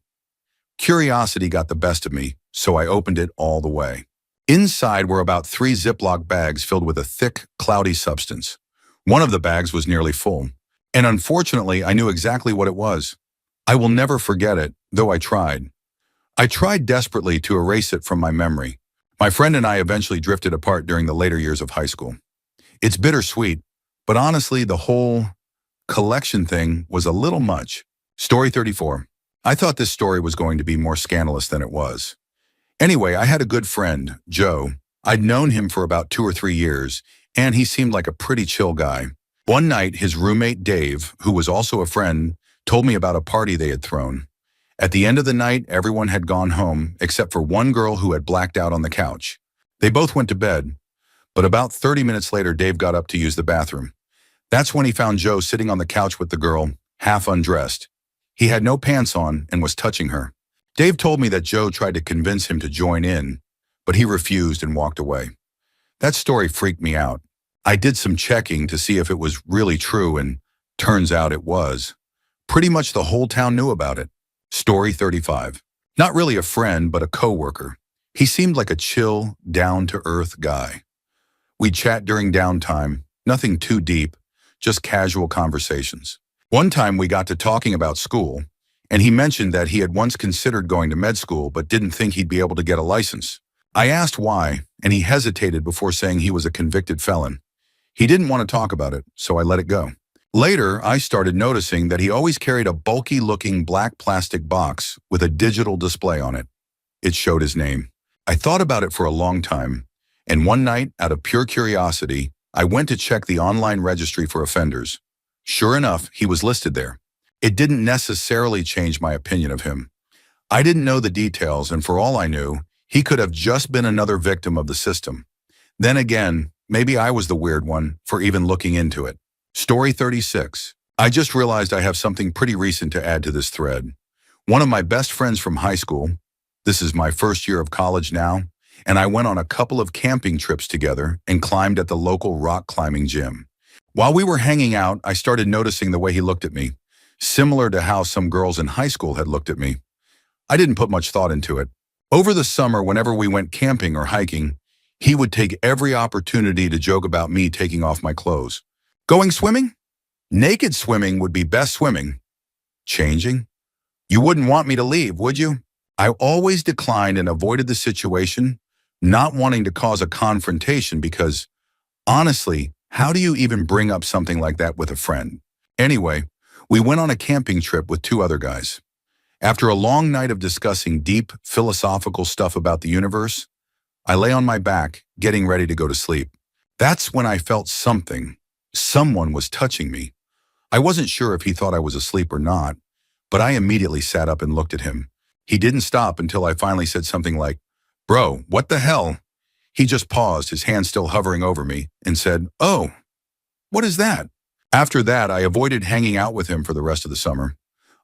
Speaker 1: Curiosity got the best of me, so I opened it all the way. Inside were about 3 Ziploc bags filled with a thick, cloudy substance. One of the bags was nearly full, and unfortunately, I knew exactly what it was. I will never forget it, though I tried. I tried desperately to erase it from my memory. My friend and I eventually drifted apart during the later years of high school. It's bittersweet, but honestly, the whole collection thing was a little much. Story 34. I thought this story was going to be more scandalous than it was. Anyway, I had a good friend, Joe. I'd known him for about 2 or 3 years, and he seemed like a pretty chill guy. One night, his roommate, Dave, who was also a friend, told me about a party they had thrown. At the end of the night, everyone had gone home, except for one girl who had blacked out on the couch. They both went to bed, but about 30 minutes later, Dave got up to use the bathroom. That's when he found Joe sitting on the couch with the girl, half undressed. He had no pants on and was touching her. Dave told me that Joe tried to convince him to join in, but he refused and walked away. That story freaked me out. I did some checking to see if it was really true, and turns out it was. Pretty much the whole town knew about it. Story 35. Not really a friend, but a coworker. He seemed like a chill, down-to-earth guy. We'd chat during downtime, nothing too deep, just casual conversations. One time we got to talking about school, and he mentioned that he had once considered going to med school but didn't think he'd be able to get a license. I asked why, and he hesitated before saying he was a convicted felon. He didn't want to talk about it, so I let it go. Later, I started noticing that he always carried a bulky-looking black plastic box with a digital display on it. It showed his name. I thought about it for a long time, and one night, out of pure curiosity, I went to check the online registry for offenders. Sure enough, he was listed there. It didn't necessarily change my opinion of him. I didn't know the details, and for all I knew, he could have just been another victim of the system. Then again, maybe I was the weird one for even looking into it. Story 36. I just realized I have something pretty recent to add to this thread. One of my best friends from high school, this is my first year of college now, and I went on a couple of camping trips together and climbed at the local rock climbing gym. While we were hanging out, I started noticing the way he looked at me, similar to how some girls in high school had looked at me. I didn't put much thought into it. Over the summer, whenever we went camping or hiking, he would take every opportunity to joke about me taking off my clothes. Going swimming? Naked swimming would be best swimming. Changing? You wouldn't want me to leave, would you? I always declined and avoided the situation, not wanting to cause a confrontation because, honestly, How do you even bring up something like that with a friend? Anyway, we went on a camping trip with two other guys. After a long night of discussing deep, philosophical stuff about the universe, I lay on my back, getting ready to go to sleep. That's when I felt something. Someone was touching me. I wasn't sure if he thought I was asleep or not, but I immediately sat up and looked at him. He didn't stop until I finally said something like, "Bro, what the hell?" He just paused, his hand still hovering over me, and said, "Oh, what is that?" After that, I avoided hanging out with him for the rest of the summer.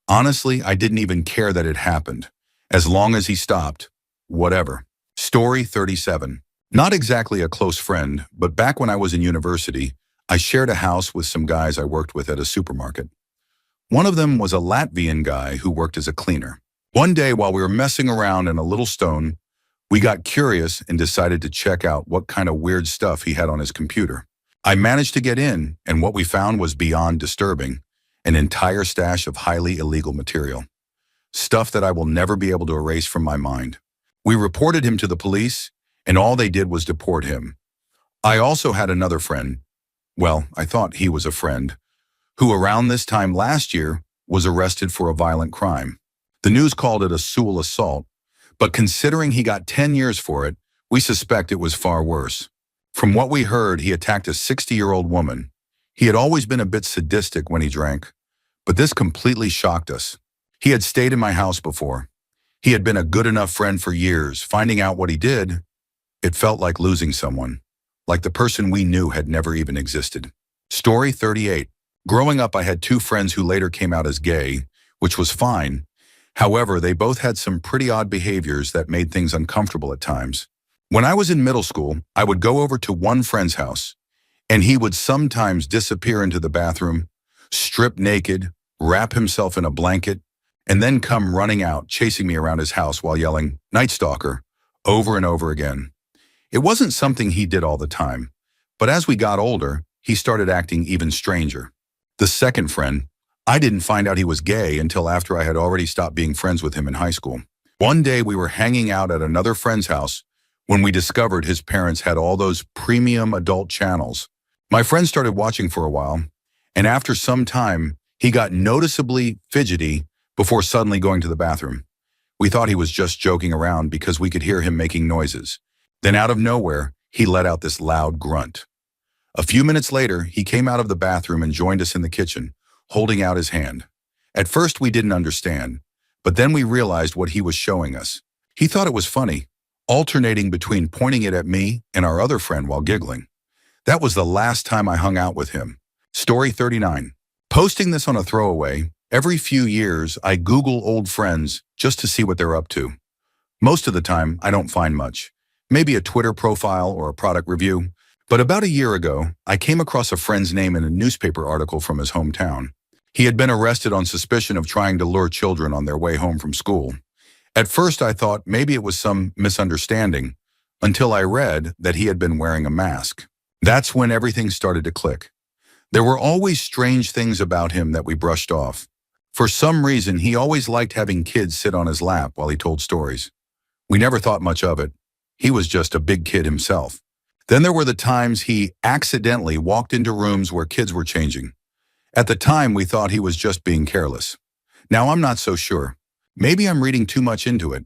Speaker 1: Honestly, I didn't even care that it happened. As long as he stopped, whatever. Story 37. Not exactly a close friend, but back when I was in university, I shared a house with some guys I worked with at a supermarket. One of them was a Latvian guy who worked as a cleaner. One day while we were messing around in a little stone, we got curious and decided to check out what kind of weird stuff he had on his computer. I managed to get in, and what we found was beyond disturbing, an entire stash of highly illegal material. Stuff that I will never be able to erase from my mind. We reported him to the police, and all they did was deport him. I also had another friend, well, I thought he was a friend, who around this time last year was arrested for a violent crime. The news called it a sexual assault, but considering he got 10 years for it, we suspect it was far worse. From what we heard, he attacked a 60-year-old woman. He had always been a bit sadistic when he drank, but this completely shocked us. He had stayed in my house before. He had been a good enough friend for years. Finding out what he did, it felt like losing someone, like the person we knew had never even existed. Story 38. Growing up, I had two friends who later came out as gay, which was fine. However, they both had some pretty odd behaviors that made things uncomfortable at times. When I was in middle school, I would go over to one friend's house, and he would sometimes disappear into the bathroom, strip naked, wrap himself in a blanket, and then come running out, chasing me around his house while yelling, "Night Stalker," over and over again. It wasn't something he did all the time, but as we got older, he started acting even stranger. The second friend, I didn't find out he was gay until after I had already stopped being friends with him in high school. One day we were hanging out at another friend's house when we discovered his parents had all those premium adult channels. My friend started watching for a while, and after some time, he got noticeably fidgety before suddenly going to the bathroom. We thought he was just joking around because we could hear him making noises. Then out of nowhere, he let out this loud grunt. A few minutes later, he came out of the bathroom and joined us in the kitchen, holding out his hand. At first, we didn't understand, but then we realized what he was showing us. He thought it was funny, alternating between pointing it at me and our other friend while giggling. That was the last time I hung out with him. Story 39. Posting this on a throwaway, every few years I Google old friends just to see what they're up to. Most of the time, I don't find much. Maybe a Twitter profile or a product review. But about a year ago, I came across a friend's name in a newspaper article from his hometown. He had been arrested on suspicion of trying to lure children on their way home from school. At first, I thought maybe it was some misunderstanding, until I read that he had been wearing a mask. That's when everything started to click. There were always strange things about him that we brushed off. For some reason, he always liked having kids sit on his lap while he told stories. We never thought much of it. He was just a big kid himself. Then there were the times he accidentally walked into rooms where kids were changing. At the time, we thought he was just being careless. Now, I'm not so sure. Maybe I'm reading too much into it.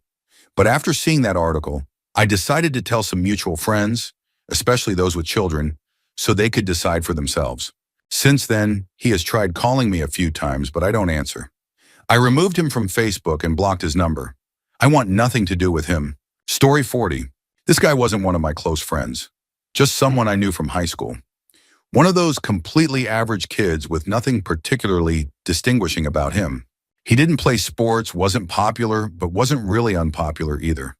Speaker 1: But after seeing that article, I decided to tell some mutual friends, especially those with children, so they could decide for themselves. Since then, he has tried calling me a few times, but I don't answer. I removed him from Facebook and blocked his number. I want nothing to do with him. Story 40. This guy wasn't one of my close friends, just someone I knew from high school. One of those completely average kids with nothing particularly distinguishing about him. He didn't play sports, wasn't popular, but wasn't really unpopular either.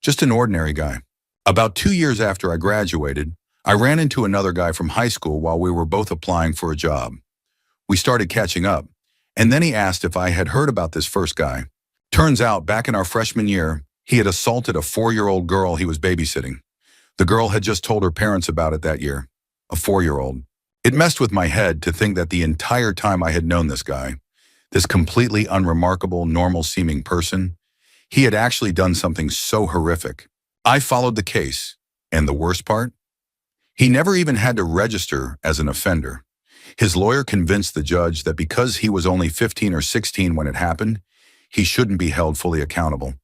Speaker 1: Just an ordinary guy. About 2 years after I graduated, I ran into another guy from high school while we were both applying for a job. We started catching up, and then he asked if I had heard about this first guy. Turns out, back in our freshman year, he had assaulted a 4-year-old girl he was babysitting. The girl had just told her parents about it that year. A 4-year-old. It messed with my head to think that the entire time I had known this guy, this completely unremarkable, normal-seeming person, he had actually done something so horrific. I followed the case, and the worst part? He never even had to register as an offender. His lawyer convinced the judge that because he was only 15 or 16 when it happened, he shouldn't be held fully accountable,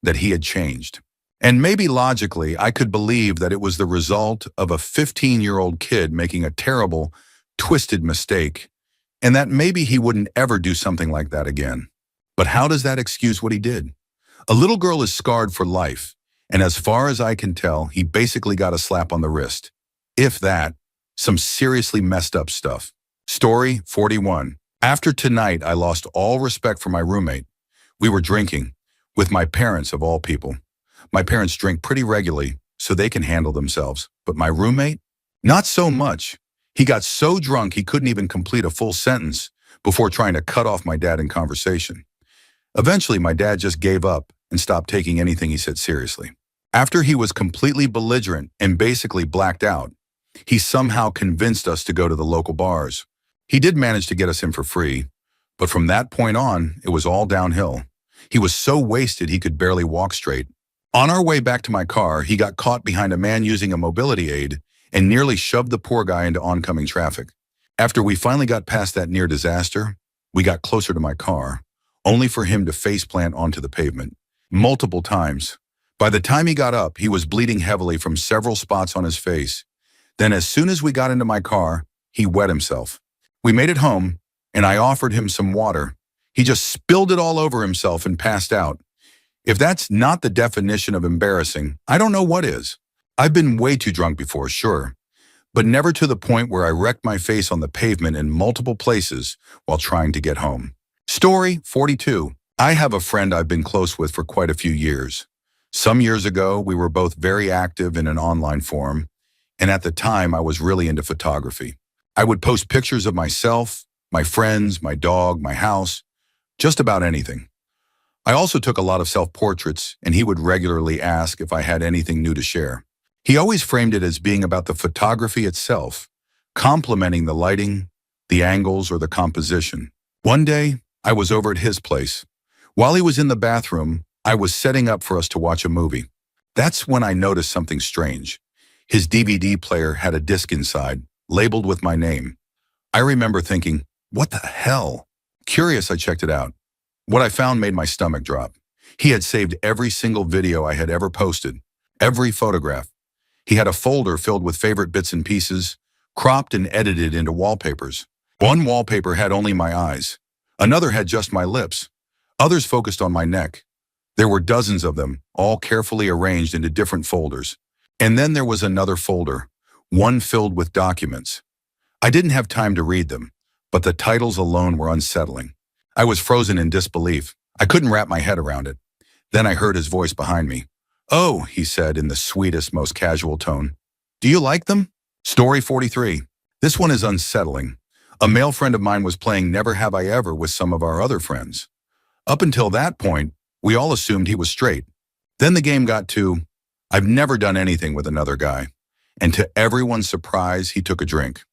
Speaker 1: that he had changed. And maybe logically, I could believe that it was the result of a 15-year-old kid making a terrible, twisted mistake, and that maybe he wouldn't ever do something like that again. But how does that excuse what he did? A little girl is scarred for life, and as far as I can tell, he basically got a slap on the wrist. If that, some seriously messed up stuff. Story 41. After tonight, I lost all respect for my roommate. We were drinking, with my parents of all people. My parents drink pretty regularly, so they can handle themselves. But my roommate? Not so much. He got so drunk he couldn't even complete a full sentence before trying to cut off my dad in conversation. Eventually, my dad just gave up and stopped taking anything he said seriously. After he was completely belligerent and basically blacked out, he somehow convinced us to go to the local bars. He did manage to get us in for free, but from that point on, it was all downhill. He was so wasted he could barely walk straight. On our way back to my car, he got caught behind a man using a mobility aid and nearly shoved the poor guy into oncoming traffic. After we finally got past that near disaster, we got closer to my car, only for him to faceplant onto the pavement. Multiple times. By the time he got up, he was bleeding heavily from several spots on his face. Then as soon as we got into my car, he wet himself. We made it home, and I offered him some water. He just spilled it all over himself and passed out. If that's not the definition of embarrassing, I don't know what is. I've been way too drunk before, sure, but never to the point where I wrecked my face on the pavement in multiple places while trying to get home. Story 42. I have a friend I've been close with for quite a few years. Some years ago, we were both very active in an online forum, and at the time, I was really into photography. I would post pictures of myself, my friends, my dog, my house, just about anything. I also took a lot of self-portraits, and he would regularly ask if I had anything new to share. He always framed it as being about the photography itself, complimenting the lighting, the angles, or the composition. One day, I was over at his place. While he was in the bathroom, I was setting up for us to watch a movie. That's when I noticed something strange. His DVD player had a disc inside, labeled with my name. I remember thinking, what the hell? Curious, I checked it out. What I found made my stomach drop. He had saved every single video I had ever posted, every photograph. He had a folder filled with favorite bits and pieces, cropped and edited into wallpapers. One wallpaper had only my eyes. Another had just my lips. Others focused on my neck. There were dozens of them, all carefully arranged into different folders. And then there was another folder, one filled with documents. I didn't have time to read them, but the titles alone were unsettling. I was frozen in disbelief. I couldn't wrap my head around it. Then I heard his voice behind me. "Oh," he said in the sweetest, most casual tone. "Do you like them?" Story 43. This one is unsettling. A male friend of mine was playing Never Have I Ever with some of our other friends. Up until that point, we all assumed he was straight. Then the game got to, I've never done anything with another guy. And to everyone's surprise, he took a drink.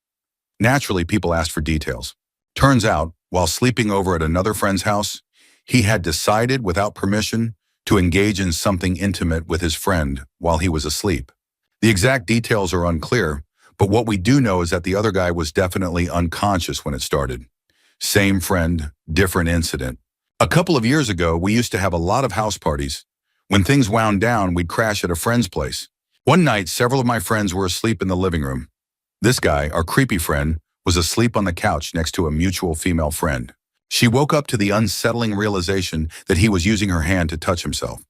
Speaker 1: Naturally, people asked for details. Turns out, while sleeping over at another friend's house, he had decided without permission to engage in something intimate with his friend while he was asleep. The exact details are unclear, but what we do know is that the other guy was definitely unconscious when it started. Same friend, different incident. A couple of years ago, we used to have a lot of house parties. When things wound down, we'd crash at a friend's place. One night, several of my friends were asleep in the living room. This guy, our creepy friend, was asleep on the couch next to a mutual female friend. She woke up to the unsettling realization that he was using her hand to touch himself.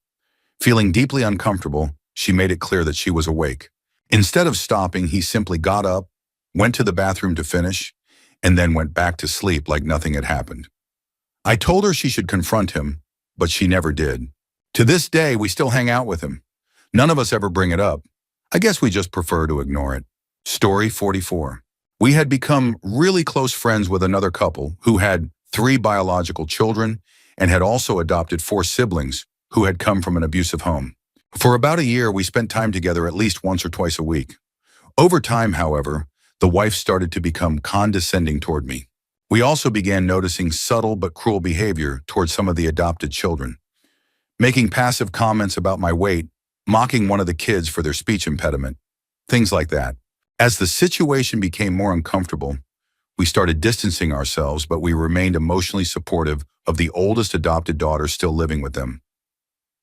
Speaker 1: Feeling deeply uncomfortable, she made it clear that she was awake. Instead of stopping, he simply got up, went to the bathroom to finish, and then went back to sleep like nothing had happened. I told her she should confront him, but she never did. To this day, we still hang out with him. None of us ever bring it up. I guess we just prefer to ignore it. Story 44. We had become really close friends with another couple who had 3 biological children and had also adopted 4 siblings who had come from an abusive home. For about a year, we spent time together at least once or twice a week. Over time, however, the wife started to become condescending toward me. We also began noticing subtle but cruel behavior toward some of the adopted children, making passive comments about my weight, mocking one of the kids for their speech impediment, things like that. As the situation became more uncomfortable, we started distancing ourselves, but we remained emotionally supportive of the oldest adopted daughter still living with them,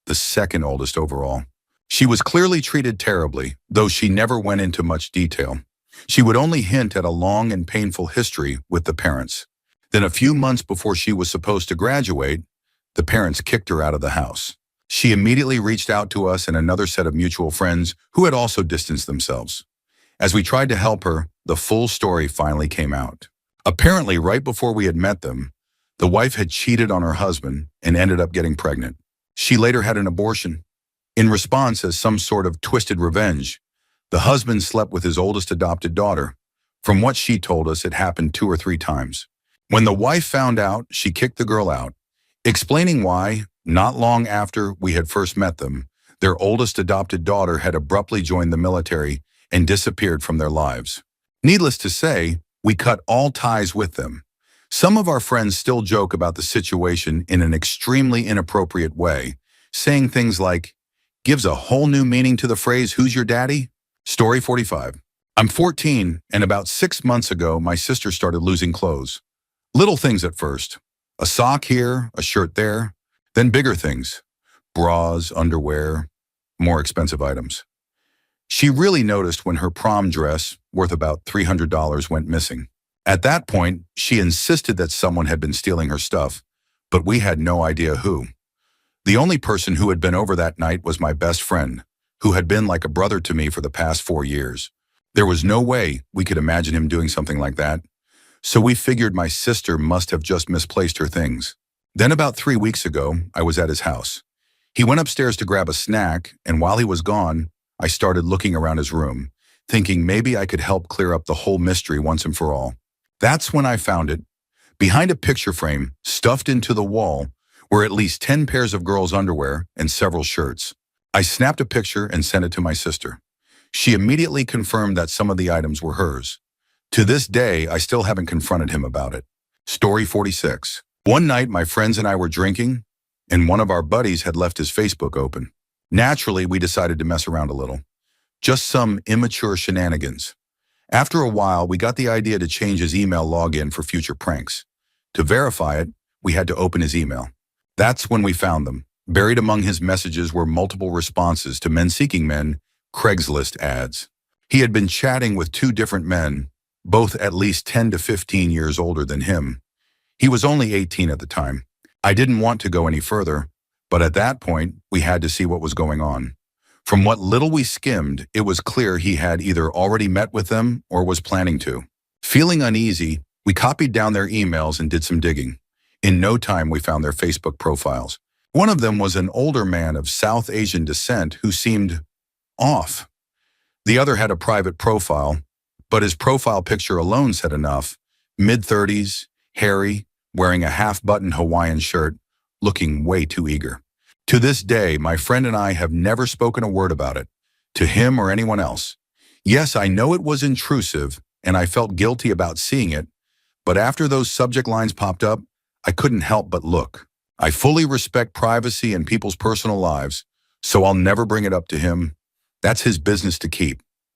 Speaker 1: the second oldest overall. She was clearly treated terribly, though she never went into much detail. She would only hint at a long and painful history with the parents. Then a few months before she was supposed to graduate, the parents kicked her out of the house. She immediately reached out to us and another set of mutual friends who had also distanced themselves. As we tried to help her, the full story finally came out. Apparently, right before we had met them, the wife had cheated on her husband and ended up getting pregnant. She later had an abortion. In response, as some sort of twisted revenge, the husband slept with his oldest adopted daughter. From what she told us, it happened 2 or 3 times. When the wife found out, she kicked the girl out, explaining why, not long after we had first met them, their oldest adopted daughter had abruptly joined the military and disappeared from their lives. Needless to say, we cut all ties with them. Some of our friends still joke about the situation in an extremely inappropriate way, saying things like, gives a whole new meaning to the phrase, "Who's your daddy?" Story 45. I'm 14, and about 6 months ago, my sister started losing clothes. Little things at first. A sock here, a shirt there, then bigger things. Bras, underwear, more expensive items. She really noticed when her prom dress, worth about $300, went missing. At that point, she insisted that someone had been stealing her stuff, but we had no idea who. The only person who had been over that night was my best friend, who had been like a brother to me for the past 4 years. There was no way we could imagine him doing something like that, so we figured my sister must have just misplaced her things. Then about 3 weeks ago, I was at his house. He went upstairs to grab a snack, and while he was gone, I started looking around his room, thinking maybe I could help clear up the whole mystery once and for all. That's when I found it. Behind a picture frame, stuffed into the wall, were at least 10 pairs of girls' underwear and several shirts. I snapped a picture and sent it to my sister. She immediately confirmed that some of the items were hers. To this day, I still haven't confronted him about it. Story 46. One night, my friends and I were drinking, and one of our buddies had left his Facebook open. Naturally, we decided to mess around a little. Just some immature shenanigans. After a while, we got the idea to change his email login for future pranks. To verify it, we had to open his email. That's when we found them. Buried among his messages were multiple responses to men seeking men Craigslist ads. He had been chatting with 2 different men, both at least 10 to 15 years older than him. He was only 18 at the time. I didn't want to go any further, but at that point, we had to see what was going on. From what little we skimmed, it was clear he had either already met with them or was planning to. Feeling uneasy, we copied down their emails and did some digging. In no time, we found their Facebook profiles. One of them was an older man of South Asian descent who seemed off. The other had a private profile, but his profile picture alone said enough. Mid-30s, hairy, wearing a half-button Hawaiian shirt, looking way too eager. To this day, my friend and I have never spoken a word about it, to him or anyone else. Yes, I know it was intrusive, and I felt guilty about seeing it, but after those subject lines popped up, I couldn't help but look. I fully respect privacy and people's personal lives, so I'll never bring it up to him. That's his business to keep.